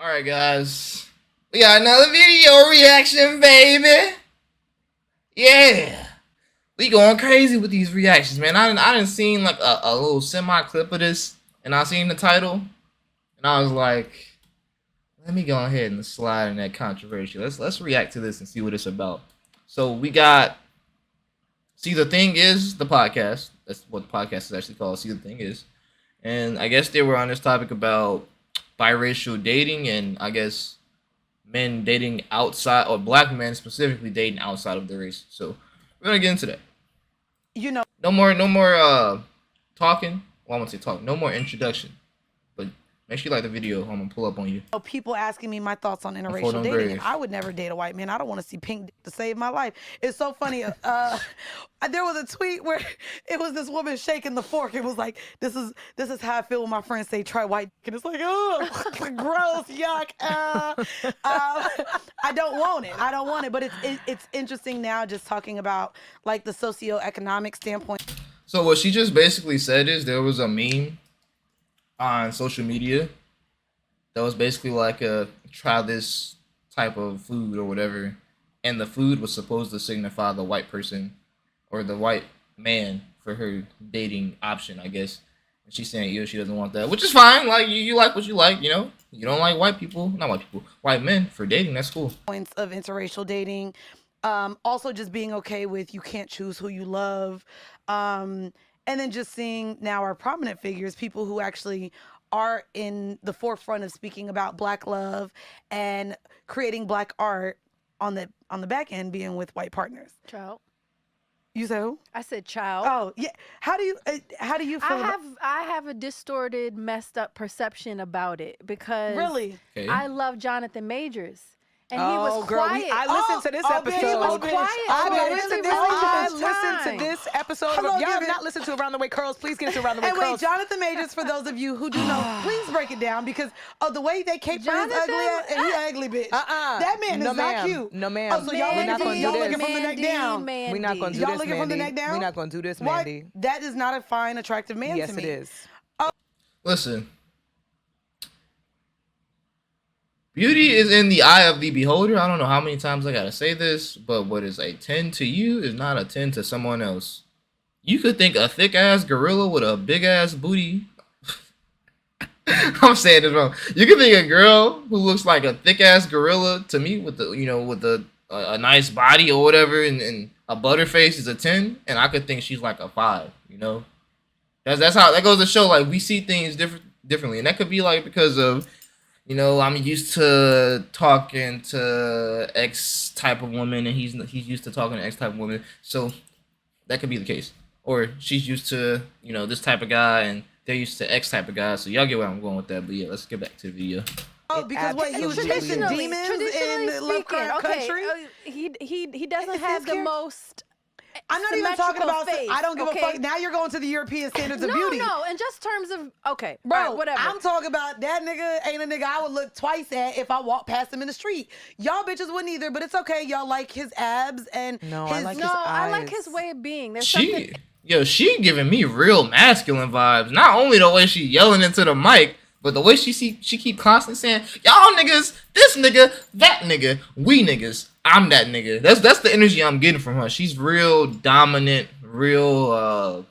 All right, guys. We got another video reaction, baby. Yeah. We going crazy with these reactions, man. I done seen like a little semi clip of this, and I seen the title, and I was like, let me go ahead and slide in that controversy. Let's react to this and see what it's about. So we got See the Thing Is the podcast. That's what the podcast is actually called. See the Thing Is. And I guess they were on this topic about biracial dating and I guess men dating outside or black men specifically dating outside of their race. So we're gonna get into that. You know, No more talking. Well, I won't say talk. No more introduction. But make sure you like the video. I'm gonna pull up on you. people asking me my thoughts on Unfold interracial on dating. grave. I would never date a white man. I don't want to see pink dick to save my life. It's so funny. There was a tweet where it was this woman shaking the fork. It was like, this is how I feel when my friends say try white dick. And it's like, oh, gross, yuck. I don't want it. I don't want it. But it's interesting now just talking about like the socioeconomic standpoint. So what she just basically said is there was a meme on social media that was basically like a try this type of food or whatever, and the food was supposed to signify the white person or the white man for her dating option, I guess. And she's saying, she doesn't want that, which is fine. Like you like what you like, you know. You don't like white men for dating. That's cool. Points of interracial dating. Also just being okay with you can't choose who you love. And then just seeing now our prominent figures, people who actually are in the forefront of speaking about Black love and creating Black art on the back end, being with white partners. Child. You said who? I said child. Oh yeah. How do you feel? I have a distorted, messed up perception about it because Really? Okay. I love Jonathan Majors. And he Oh, was girl, quiet. I listened to this episode. He was bitch. quiet. I for a bet really, it's really I long listened time. to this episode. Hello, Y'all have give it- not listened to Around the Way Curls. Please get into Around the Way And wait, Curls. Jonathan Majors, for those of you who do know, please break it down because of the way they cape for his Jonathan- ugly ass, and he ugly bitch. That man No, is not ma'am. cute. No, ma'am. Oh, so y'all We're not gonna do y'all this. looking from the neck down. Mandy. We're not going to do Y'all this, looking from the Mandy. neck down? We're not going to do this, Why? Mandy. That is not a fine, attractive man Yes, to me. it is. Listen. Beauty is in the eye of the beholder. I don't know how many times I gotta say this, but what is a 10 to you is not a 10 to someone else. You could think a thick ass gorilla with a big ass booty. I'm saying this wrong. You could think a girl who looks like a thick ass gorilla to me with a nice body or whatever and a butter face is a 10, and I could think she's like a 5, you know? That's how that goes to show like we see things differently. And that could be like because of I'm used to talking to X type of woman, and he's used to talking to X type of woman. So that could be the case. Or she's used to this type of guy, and they're used to X type of guy. So y'all get where I'm going with that. But yeah, let's get back to the video. Oh, because what he was Absolutely. chasing demons in Lovecraft Country. He doesn't Is have his the character- most. I'm not even talking symmetrical about. face, I don't give okay? a fuck. Now you're going to the European standards of beauty. No, in just terms of okay, Bro, all right, whatever. I'm talking about that nigga ain't a nigga I would look twice at if I walked past him in the street. Y'all bitches wouldn't either, but it's okay. Y'all like his abs and No, his, I like his I like eyes. his way of being. There's something. She giving me real masculine vibes. Not only the way she yelling into the mic, but the way she keep constantly saying, "Y'all niggas, this nigga, that nigga, we niggas, I'm that nigga." That's the energy I'm getting from her. She's real dominant, real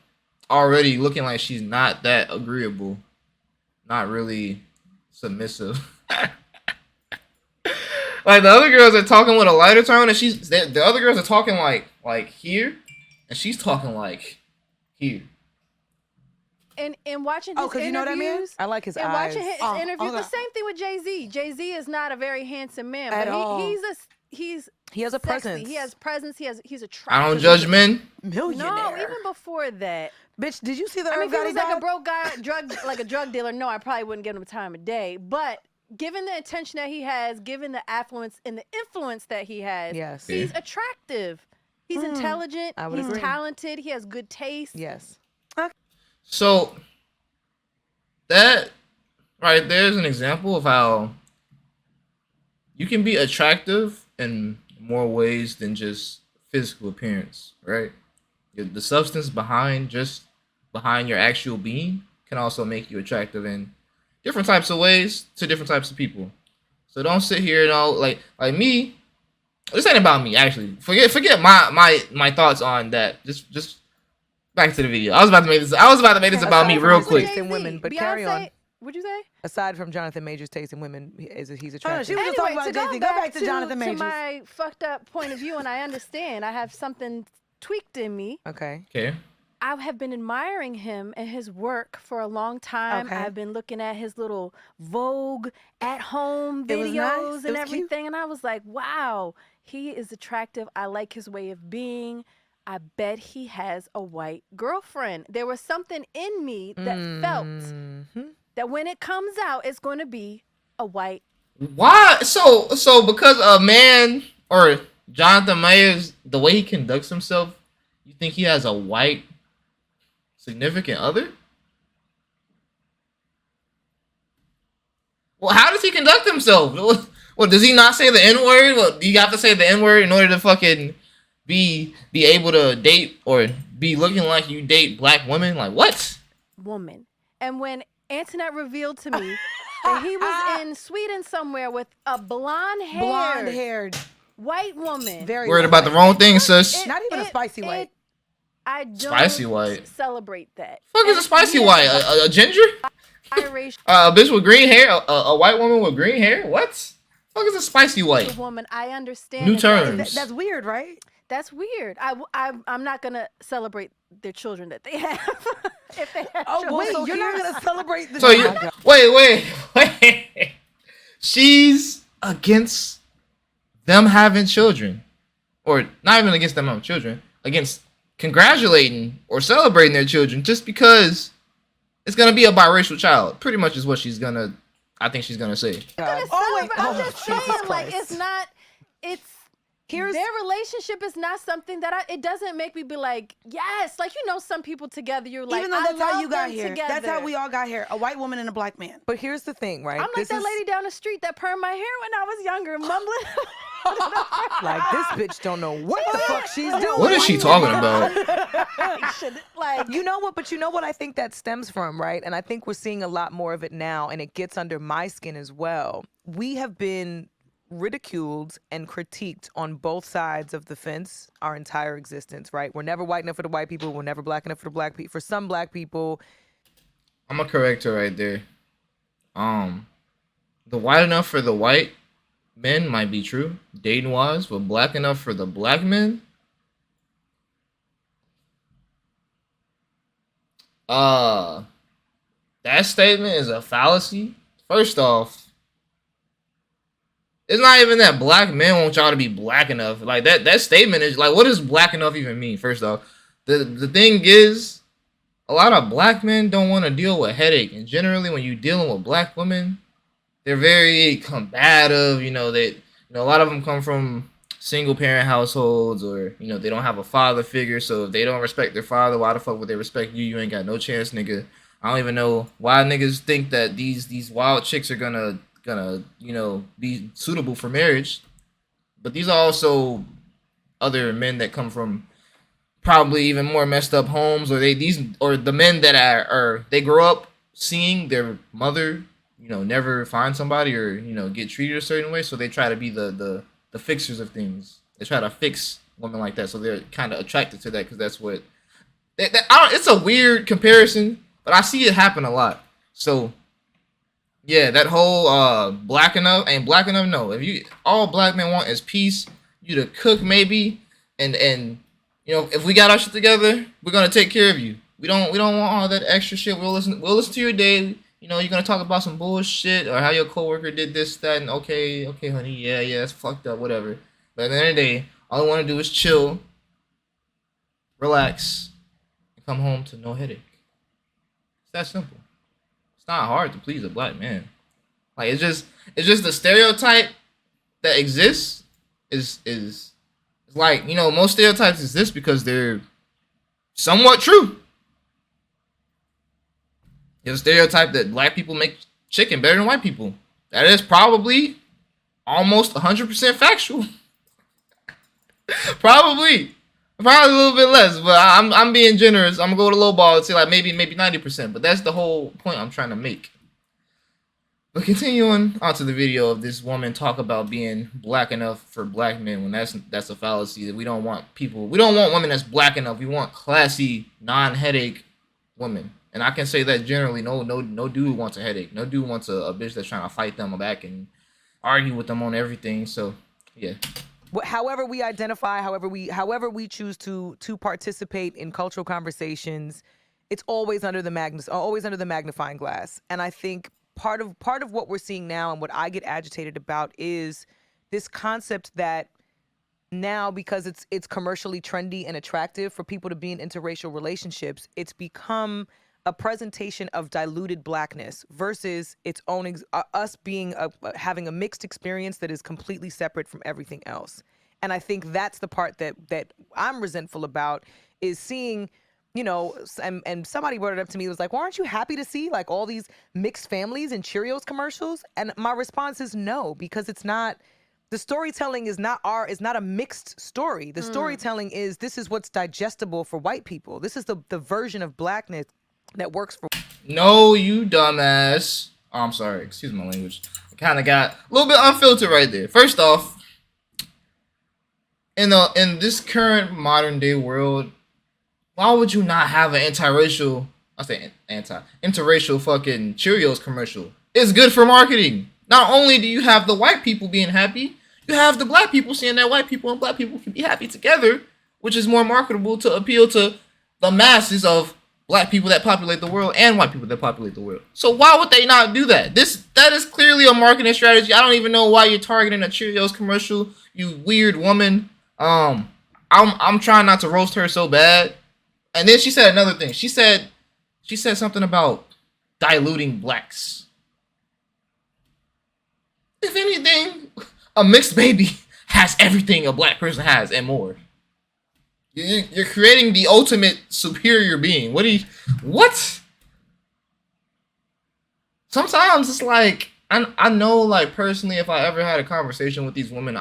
already looking like she's not that agreeable, not really submissive. Like the other girls are talking with a lighter tone, and the other girls are talking like here, and she's talking like here. And watching Oh, his 'cause you know what I mean? interviews, I like his and eyes. watching his Oh, interviews, okay. the same thing with Jay-Z. Jay-Z is not a very handsome man, At but all. he's He has a sexy. presence. He has presence. He's attractive. I don't judge men. millionaire. No, even before that. Bitch, did you see the I mean, if he Irv was Gotti like a dog? broke guy, like a drug dealer, no, I probably wouldn't give him time of day. But given the attention that he has, given the affluence and the influence that he has, Yes. he's attractive. He's intelligent. I would He's agree. talented. He has good taste. Yes. So that right there's an example of how you can be attractive in more ways than just physical appearance, right? The substance behind your actual being can also make you attractive in different types of ways to different types of people. So don't sit here and all like me. This ain't about me actually. Forget my thoughts on that. Just back to the video. I was about to make this about me real quick. Taste in women, but carry on. What'd you say? Aside from Jonathan Majors' taste in women, he's she attractive. was just talking about to Jay-Z. Go back to Jonathan Majors. To my fucked up point of view, and I understand. I have something tweaked in me. Okay. Okay. I have been admiring him and his work for a long time. Okay. I've been looking at his little Vogue at home It was nice. videos It and was cute. everything. And I was like, wow, he is attractive. I like his way of being. I bet he has a white girlfriend. There was something in me that felt that when it comes out, it's going to be a white. Why? So because a man or Jonathan Mayers, the way he conducts himself, you think he has a white significant other? Well, how does he conduct himself? What does he not say the N-word? What, you have to say the N-word in order to fucking be able to date or be looking like you date black women? Like what? Woman. And when Antoinette revealed to me that he was in Sweden somewhere with a Blonde-haired. white woman. Very Worried white. about the wrong thing, sis. Not even a spicy white. I don't Spicy white. celebrate that. Fuck is a spicy Yeah, white? A ginger? Irish A bitch with green hair? A white woman with green hair? What? Fuck is a spicy white? woman. I understand. New that terms. That's weird, right? That's weird. I'm not gonna celebrate their children that they have. If they have Oh, children. wait, so you're not here's- going to celebrate the So you wait. She's against them having children, or not even against them having children, against congratulating or celebrating their children just because it's gonna be a biracial child. Pretty much is what I think she's gonna say. God. I'm just saying, Jesus like, Christ. it's not. It's Here's their relationship is not something that it doesn't make me be like, yes, like some people together. You're like, even though I that's how love you got them here. together. That's how we all got here. A white woman and a black man. But here's the thing, right? I'm like that lady down the street that permed my hair when I was younger, mumbling. Like, this bitch don't know what the fuck she's doing. What is she talking about? like, You know what? But you know what I think that stems from, right? And I think we're seeing a lot more of it now, and it gets under my skin as well. We have been ridiculed and critiqued on both sides of the fence our entire existence, right? We're never white enough for the white people. We're never black enough for the black people. For some black people, I'm gonna correct her right there. The white enough for the white men might be true, dating wise, but black enough for the black men. That statement is a fallacy. First off, it's not even that black men want y'all to be black enough. Like that statement is like, what does black enough even mean? First off, the thing is, a lot of black men don't want to deal with headache, and generally, when you're dealing with black women, they're very combative. You know, a lot of them come from single parent households, or they don't have a father figure. So if they don't respect their father, why the fuck would they respect you? You ain't got no chance, nigga. I don't even know why niggas think that these wild chicks are gonna be suitable for marriage. But these are also other men that come from probably even more messed up homes, or the men that are they grow up seeing their mother never find somebody, or get treated a certain way, so they try to be the fixers of things. They try to fix women like that, so they're kind of attracted to that because that's what it's a weird comparison, but I see it happen a lot. So yeah, that whole black enough ain't black enough. No, if all black men want is peace, you to cook maybe, and if we got our shit together, we're gonna take care of you. We don't want all that extra shit. We'll listen to your day. You're gonna talk about some bullshit or how your coworker did this, that, and okay, honey, yeah, it's fucked up, whatever. But at the end of the day, all I want to do is chill, relax, and come home to no headache. It's that simple. It's not hard to please a black man. Like it's just the stereotype that exists is like most stereotypes exist because they're somewhat true. There's a stereotype that black people make chicken better than white people. That is probably almost 100% factual. Probably a little bit less, but I'm being generous. I'm gonna go to low ball and say like maybe 90%. But that's the whole point I'm trying to make. But continuing onto the video of this woman talk about being black enough for black men, when that's a fallacy. That we don't want women that's black enough. We want classy, non-headache women. And I can say that generally, no dude wants a headache. No dude wants a bitch that's trying to fight them back and argue with them on everything. So yeah. However we identify, however we choose to participate in cultural conversations, it's always under the magnifying glass. And I think part of what we're seeing now and what I get agitated about is this concept that now, because it's commercially trendy and attractive for people to be in interracial relationships, it's become a presentation of diluted blackness versus its own us being having a mixed experience that is completely separate from everything else. And I think that's the part that I'm resentful about, is seeing, you know, and somebody brought it up to me. It was like, well, aren't you happy to see like all these mixed families in Cheerios commercials? And my response is no, because it's not. The storytelling is not a mixed story. The storytelling is, this is what's digestible for white people. This is the version of blackness that works for. No, you dumbass. Oh, I'm sorry. Excuse my language. I kind of got a little bit unfiltered right there. First off, in this current modern day world, why would you not have an interracial fucking Cheerios commercial? It's good for marketing. Not only do you have the white people being happy, you have the black people seeing that white people and black people can be happy together, which is more marketable to appeal to the masses of black people that populate the world and white people that populate the world. So why would they not do that? That is clearly a marketing strategy. I don't even know why you're targeting a Cheerios commercial, you weird woman. I'm trying not to roast her so bad. And then she said another thing. She said something about diluting blacks. If anything, a mixed baby has everything a black person has and more. You're creating the ultimate superior being. What? Sometimes it's like, I know, like, personally, if I ever had a conversation with these women,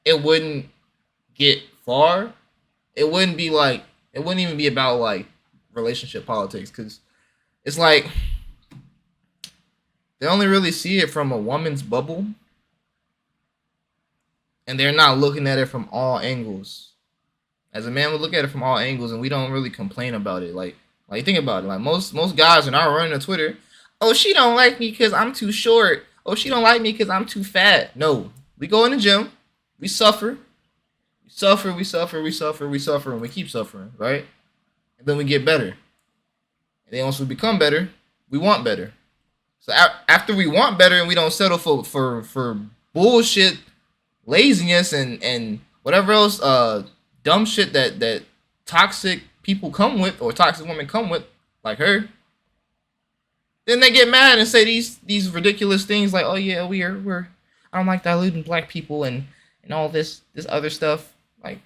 it wouldn't get far. It wouldn't even be about like relationship politics, because it's like they only really see it from a woman's bubble, and they're not looking at it from all angles. As a man, we look at it from all angles, and we don't really complain about it. Like think about it. Like most guys are not running to Twitter. Oh, she don't like me because I'm too short. Oh, she don't like me because I'm too fat. No, we go in the gym, we suffer, and we keep suffering, right? And then we get better. And then once we become better, we want better. So after we want better and we don't settle for bullshit, laziness, and whatever else dumb shit that toxic people come with, or toxic women come with, like her, then they get mad and say these ridiculous things like, oh yeah, we're I don't like diluting black people and all this other stuff. Like,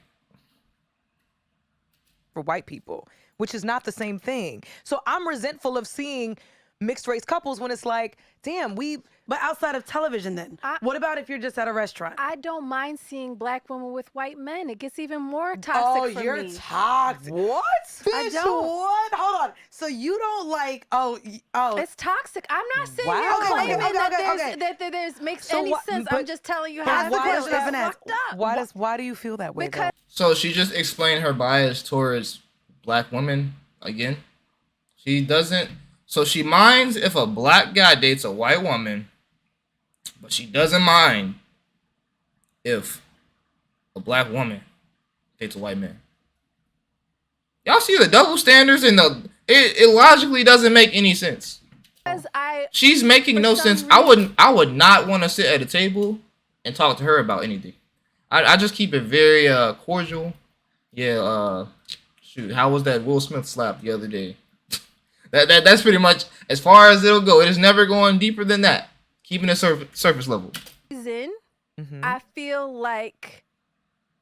for white people, which is not the same thing. So I'm resentful of seeing mixed race couples when it's like, damn, But outside of television, then, what about if you're just at a restaurant? I don't mind seeing black women with white men. It gets even more toxic for me. Oh, you're toxic. What? Bitch, I don't. what? Hold on. So you don't like, It's toxic. I'm not sitting Wow. here claiming Okay. that there's makes So any what- sense. but- I'm just telling you but how why I feel. does it even It's ask- fucked up. why do you feel that way? Because so she just explained her bias towards black women again. She doesn't. So she minds if a black guy dates a white woman, but she doesn't mind if a black woman dates a white man. Y'all see the double standards, and it logically doesn't make any sense. She's making no sense. I would not want to sit at a table and talk to her about anything. I just keep it very cordial. Yeah, shoot, how was that Will Smith slap the other day? That's pretty much as far as it'll go. It is never going deeper than that. Keeping it surface level. I feel like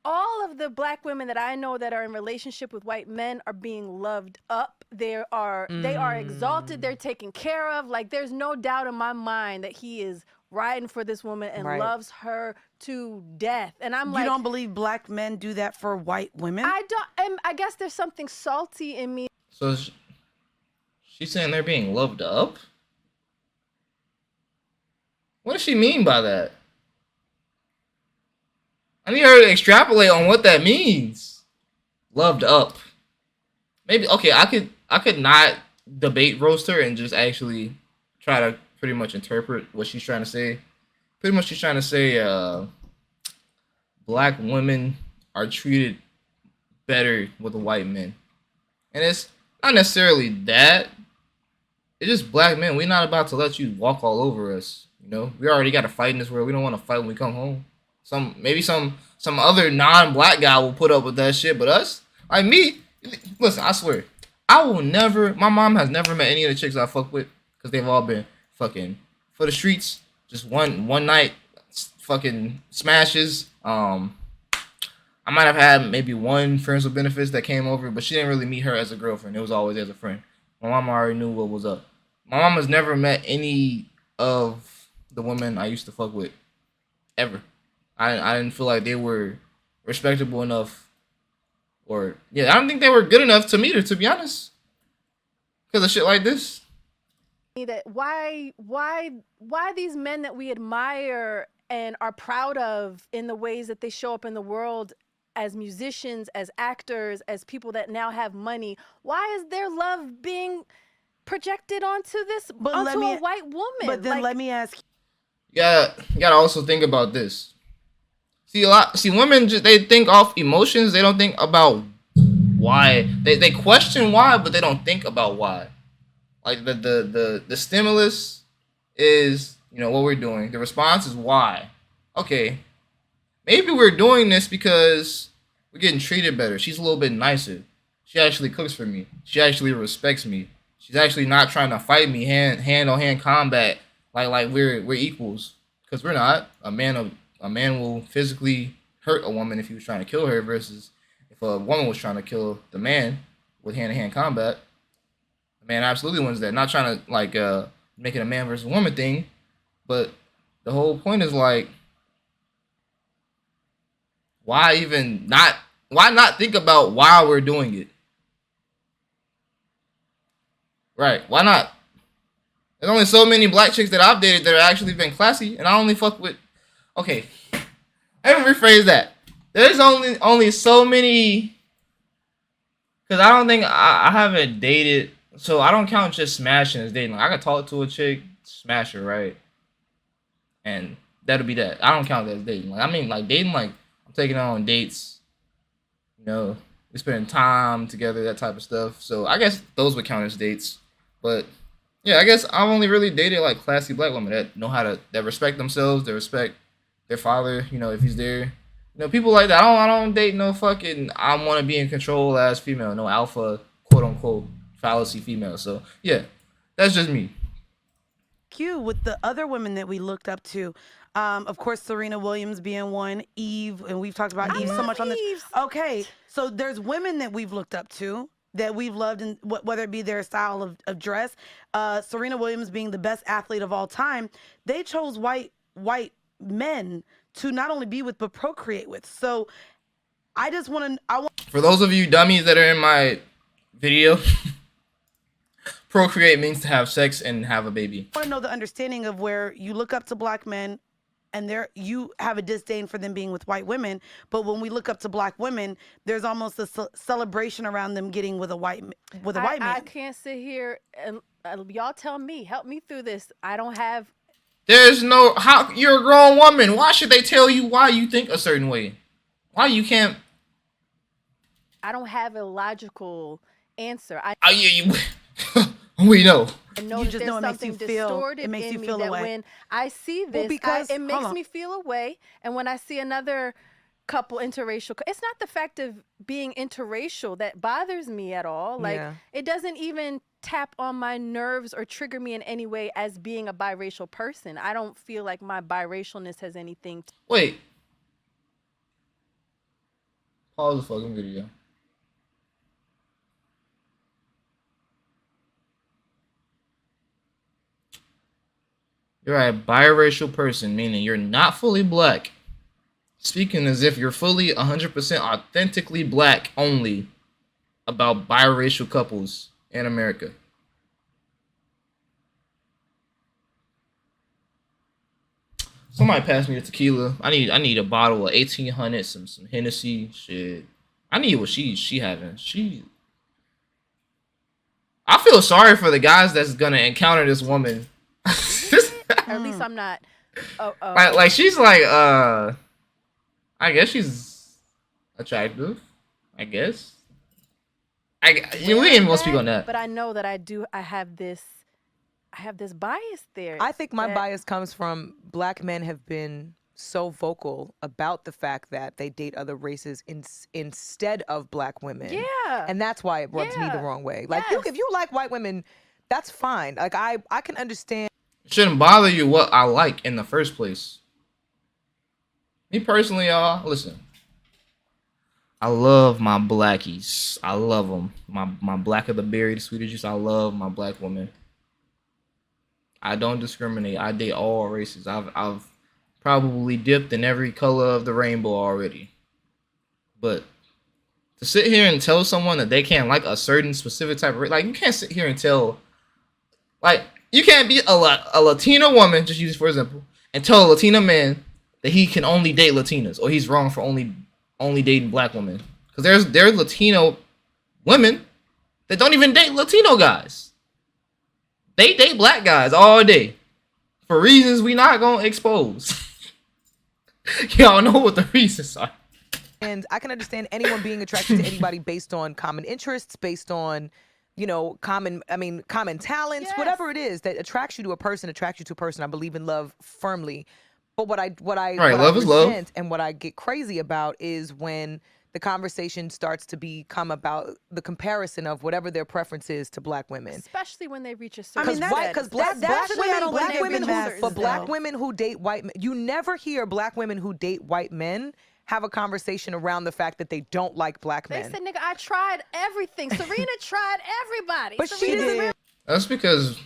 all of the black women that I know that are in relationship with white men are being loved up. They are exalted. They're taken care of. Like, there's no doubt in my mind that he is riding for this woman and loves her to death. And I'm like, you don't believe black men do that for white women? I don't. I guess there's something salty in me. So she's saying they're being loved up? What does she mean by that? I need her to extrapolate on what that means. Loved up. Maybe okay. I could not debate roast her and just actually try to pretty much interpret what she's trying to say. Pretty much, she's trying to say black women are treated better with the white men, and it's not necessarily that. It's just black men. We're not about to let you walk all over us. You know, we already got to fight in this world. We don't want to fight when we come home. Some other non-black guy will put up with that shit, but us, like me, listen, I swear, I will never. My mom has never met any of the chicks I fuck with because they've all been fucking for the streets. Just one night, fucking smashes. I might have had maybe one friends with benefits that came over, but she didn't really meet her as a girlfriend. It was always as a friend. My mom already knew what was up. My mom has never met any of the women I used to fuck with, ever. I didn't feel like they were respectable enough, or yeah, I don't think they were good enough to meet her, to be honest. Because of shit like this. That why these men that we admire and are proud of in the ways that they show up in the world as musicians, as actors, as people that now have money, why is their love being projected onto a white woman? But then let me ask you gotta also think about this. See, women they think off emotions. They don't think about why. They question why, but they don't think about why. Like the stimulus is, you know, what we're doing. The response is why. Okay, maybe we're doing this because we're getting treated better. She's a little bit nicer. She actually cooks for me. She actually respects me. She's actually not trying to fight me hand on hand combat like we're equals, because we're not. A man will physically hurt a woman if he was trying to kill her, versus if a woman was trying to kill the man with hand to hand combat. The man absolutely wins that. Not trying to like make it a man versus woman thing, but the whole point is like, why not think about why we're doing it? Right? Why not? There's only so many black chicks that I've dated that are actually been classy, and I only fuck with. Okay, let me rephrase that. There's only so many, because I don't think I haven't dated. So I don't count just smashing as dating. Like, I could talk to a chick, smash her, right? And that'll be that. I don't count that as dating. Like, I mean, like dating, like I'm taking her on dates. You know, we spending time together, that type of stuff. So I guess those would count as dates. But yeah, I guess I've only really dated like classy black women that know how to, that respect themselves, that respect their father. You know, if he's there. You know, people like that. I don't date no fucking I want to be in control as female, no alpha, quote unquote, fallacy female. So yeah, that's just me. with the other women that we looked up to. Of course, Serena Williams being one, Eve, and we've talked about Eve so much on this. Okay, so there's women that we've looked up to, that we've loved, and whether it be their style of dress. Serena Williams being the best athlete of all time, they chose white men to not only be with but procreate with. So I just want to. For those of you dummies that are in my video, procreate means to have sex and have a baby. I want to know the understanding of where you look up to black men and you have a disdain for them being with white women, but when we look up to black women, there's almost a celebration around them getting with a white man. I can't sit here and y'all tell me, help me through this. I don't have. There's no, how, you're a grown woman. Why should they tell you why you think a certain way? Why you can't? I don't have a logical answer. We know. I know you that just know it makes you feel. It makes you feel that away. when I see this, it makes me feel away. And when I see another couple interracial, it's not the fact of being interracial that bothers me at all. Like it doesn't even tap on my nerves or trigger me in any way as being a biracial person. I don't feel like my biracialness has anything to. Wait. Pause the fucking video. You're a biracial person, meaning you're not fully black. Speaking as if you're fully 100% authentically black only about biracial couples in America. Somebody pass me the tequila. I need a bottle of 1800, some Hennessy shit. I need what she having. I feel sorry for the guys that's gonna encounter this woman. Or at least I'm not. Like she's like I guess she's attractive. I guess. We ain't even gonna speak on that. But I know that I have this bias there. I think my that- bias comes from black men have been so vocal about the fact that they date other races instead of black women. Yeah. And that's why it rubs me the Yeah. wrong way. Like, Yes. if you like white women, that's fine. Like, I can understand. It shouldn't bother you what I like in the first place. Me personally, y'all, listen. I love my blackies. I love them. My black of the berry, the sweeter juice. I love my black women. I don't discriminate. I date all races. I've probably dipped in every color of the rainbow already. But to sit here and tell someone that they can't like a certain specific type of race, like you can't sit here and tell, like you can't be a Latina woman, just use it for example, and tell a Latina man that he can only date Latinas or he's wrong for only dating black women. Because there's Latino women that don't even date Latino guys. They date black guys all day for reasons we not gonna expose. Y'all know what the reasons are. And I can understand anyone being attracted to anybody based on common interests, based on, common talents, Yes. whatever it is that attracts you to a person. I believe in love firmly. But what I love is love. resent and what I get crazy about is when the conversation starts to become about the comparison of whatever their preference is to black women. especially when they reach a I certain mean, that's- status. Because black that's why I don't black think women, it matters, but black though. women who date white men, you never hear black women who date white men have a conversation around the fact that they don't like black They men. said, nigga, I tried everything. Serena tried everybody. But she Serena's did. real- That's because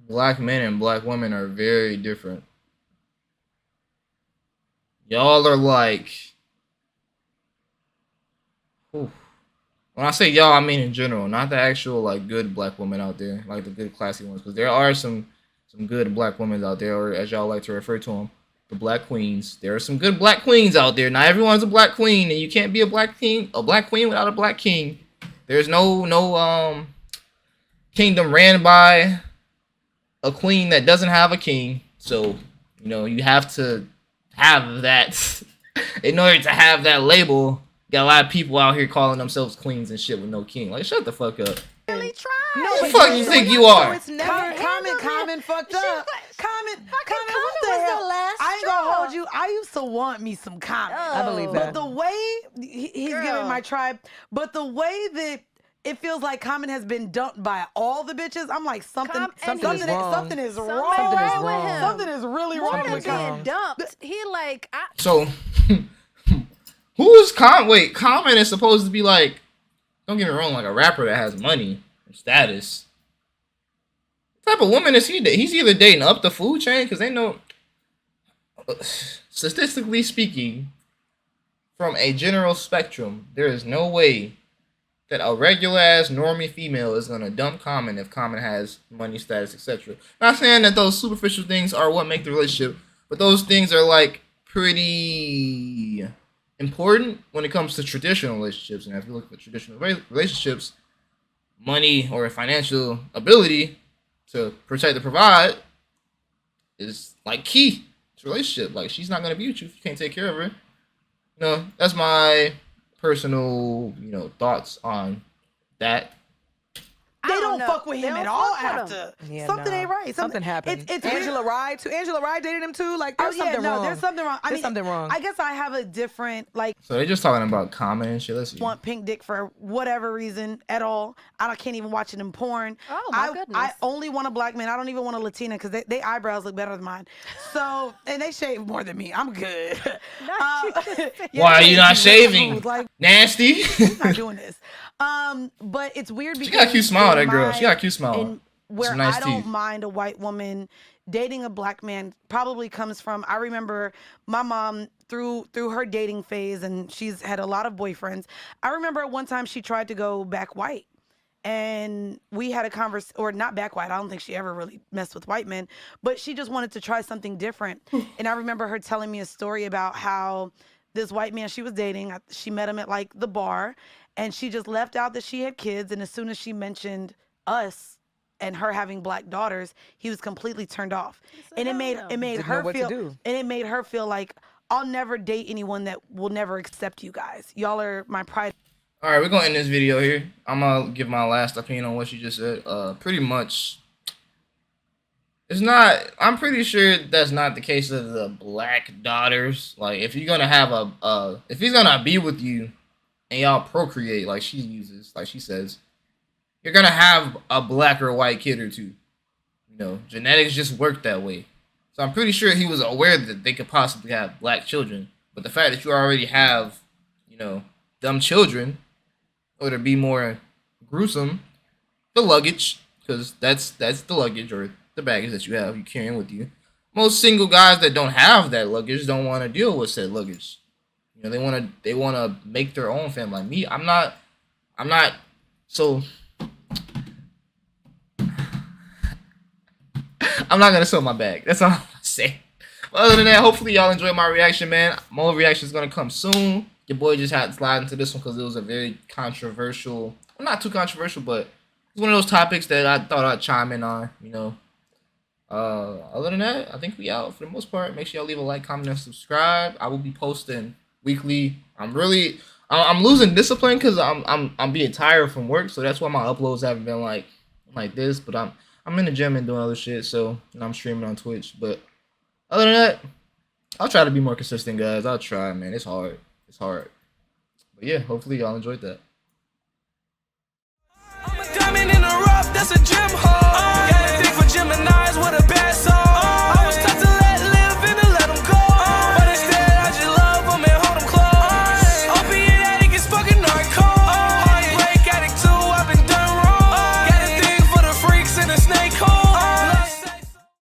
black men and black women are very different. Y'all are like, whew. When I say y'all, I mean in general, not the actual like good black women out there, like the good classy ones, because there are some good black women out there, or as y'all like to refer to them, the black queens. There are some good black queens out there. Not everyone's a black queen, and you can't be a black queen without a black king. There's no kingdom ran by a queen that doesn't have a king. So, you have to have that. In order to have that label, got a lot of people out here calling themselves queens and shit with no king. Like, shut the fuck up. Really tried. Who the fuck you think you are? It's never Common fucked She's up. like- Common, what Common the was hell? the last I ain't gonna straw. hold you. I used to want me some Common. I believe Oh. that. But the way he's Girl. giving my tribe, but the way that it feels like Common has been dumped by all the bitches, I'm like something And Something is wrong. something is Something wrong. Something is wrong with wrong. him. Something is really More wrong than with being Common. dumped. He So, who's Common is supposed to be like, don't get me wrong, like a rapper that has money and status. What type of woman is he? He's either dating up the food chain, because they know, statistically speaking, from a general spectrum, there is no way that a regular ass normie female is gonna dump Common if Common has money, status, etc. Not saying that those superficial things are what make the relationship, but those things are like pretty important when it comes to traditional relationships. And if you look at traditional relationships, money or financial ability to protect and provide is like key to relationship. Like, she's not gonna be with you if you can't take care of her. That's my personal, thoughts on that. They I don't know. fuck with They him don't at all fuck with him. after. Yeah, Something no. ain't right. Something happened. It's Angela Rye too. Angela Rye dated him too. Like, there's something wrong. there's something wrong. There's something wrong. I guess I have a different, So they're just talking about Common and shit. Let's see. want pink dick for whatever reason at all. Can't even watch it in porn. Oh, my goodness. I only want a black man. I don't even want a Latina because they eyebrows look better than mine. So, and they shave more than me. I'm good. Not you. Why are they you not shave shaving? smooth, like, Nasty. I'm not doing this. But it's weird because She got a cute smile, in that girl. my- She got a cute smile. in- Where Some nice I don't teeth. mind a white woman dating a black man probably comes from, I remember my mom through her dating phase, and she's had a lot of boyfriends. I remember one time she tried to go back white. and we had a conversation, or not back white. I don't think she ever really messed with white men, but she just wanted to try something different. And I remember her telling me a story about how this white man she was dating, she met him at like the bar, and she just left out that she had kids. And as soon as she mentioned us and her having black daughters, he was completely turned off. And it made Didn't her know what to feel, do. and it made her feel like, I'll never date anyone that will never accept you guys. Y'all are my pride. All right, we're gonna end this video here. I'm gonna give my last opinion on what she just said. Pretty much, it's not. I'm pretty sure that's not the case of the black daughters. Like, if you're gonna have if he's gonna be with you, and y'all procreate, like she uses, like she says, you're gonna have a black or white kid or two. You know, genetics just work that way. So I'm pretty sure he was aware that they could possibly have black children. But the fact that you already have, you know, dumb children, or to be more gruesome, the luggage, because that's the luggage or the baggage that you have, you carrying with you. Most single guys that don't have that luggage don't want to deal with said luggage. You know, they want to make their own family. Like me, I'm not. So I'm not gonna sell my bag. That's all I'm gonna say. But other than that, hopefully y'all enjoyed my reaction, man. More reaction is gonna come soon. Your boy just had to slide into this one because it was a very controversial, well, not too controversial, but it's one of those topics that I thought I'd chime in on, you know. Other than that, I think we out for the most part. Make sure y'all leave a like, comment, and subscribe. I will be posting weekly. I'm losing discipline because I'm being tired from work, so that's why my uploads haven't been like this. But I'm in the gym and doing other shit, so and I'm streaming on Twitch. But other than that, I'll try to be more consistent, guys. I'll try, man. It's hard. It's hard. But yeah, hopefully y'all enjoyed that. I'm a diamond in the rough, that's a gem hole.